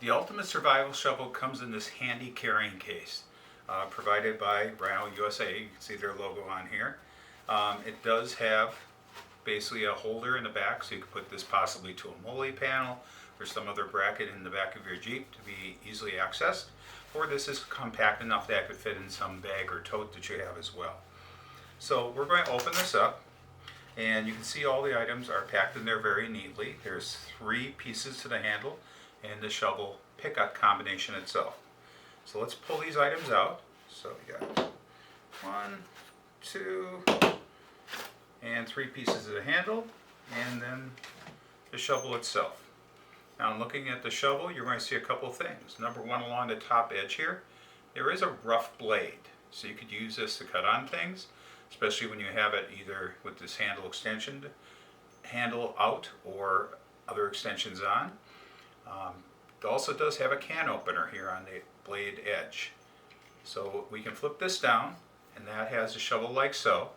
The Ultimate Survival Shovel comes in this handy carrying case provided by Rhino USA. You can see their logo on here. It does have basically a holder in the back, so you can put this possibly to a molly panel or some other bracket in the back of your Jeep to be easily accessed. Or this is compact enough that it could fit in some bag or tote that you have as well. So we're going to open this up, and you can see all the items are packed in there very neatly. There's 3 pieces to the handle and the shovel pickup combination itself. So let's pull these items out. So we got 1, 2, and 3 pieces of the handle, and then the shovel itself. Now, looking at the shovel, you're going to see a couple things. Number one, along the top edge here, there is a rough blade. So you could use this to cut on things, especially when you have it either with this handle extension, handle out, or other extensions on. It also does have a can opener here on the blade edge. So we can flip this down, and that has a shovel like so.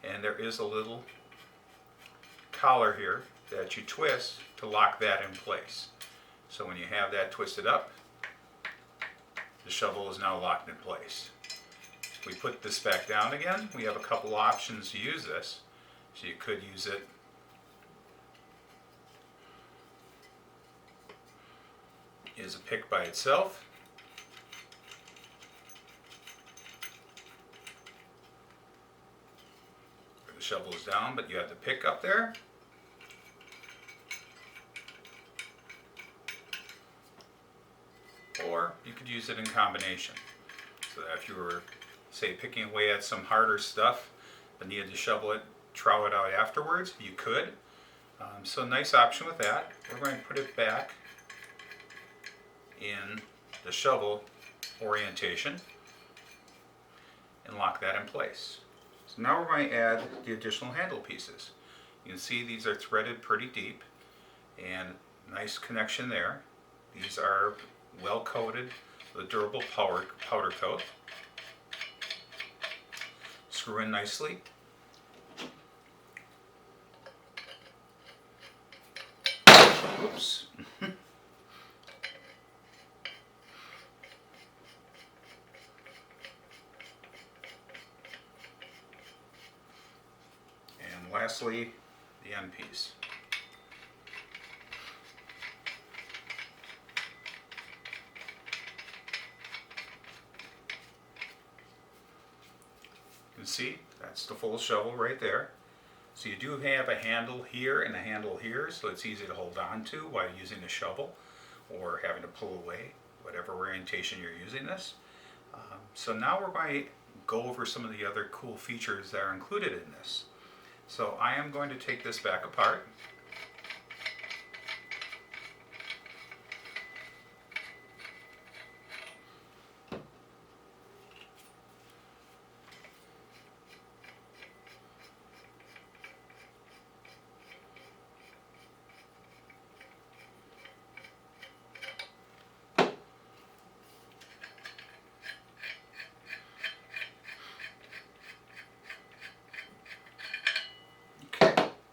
And there is a little collar here that you twist to lock that in place. So when you have that twisted up, the shovel is now locked in place. We put this back down again. We have a couple options to use this. So you could use it as a pick by itself. The shovel is down, but you have the pick up there. Or you could use it in combination. So that if you were, say, picking away at some harder stuff but needed to shovel it, trowel it out afterwards, you could. So nice option with that. We're going to put it back in the shovel orientation and lock that in place. So now we're going to add the additional handle pieces. You can see these are threaded pretty deep, and nice connection there. These are well coated with a durable powder coat. Screw in nicely. Oops. And lastly, the end piece. You can see that's the full shovel right there. So you do have a handle here and a handle here, so it's easy to hold on to while using the shovel or having to pull away, whatever orientation you're using this. So now we're going to go over some of the other cool features that are included in this. So I am going to take this back apart.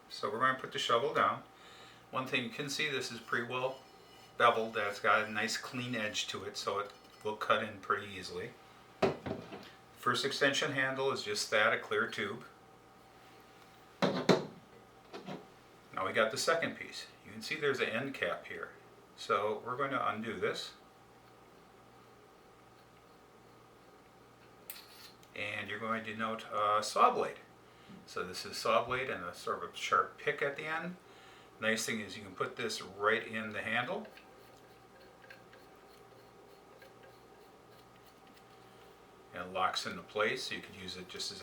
So we're going to put the shovel down. One thing you can see, this is pretty well beveled. That's got a nice clean edge to it, so it will cut in pretty easily. First extension handle is just that, a clear tube. Now we got the second piece. You can see there's an end cap here. So we're going to undo this. And you're going to note Sawblade. So this is Sawblade and a sort of a sharp pick at the end. Nice thing is you can put this right in the handle. And it locks into place, so you could use it just as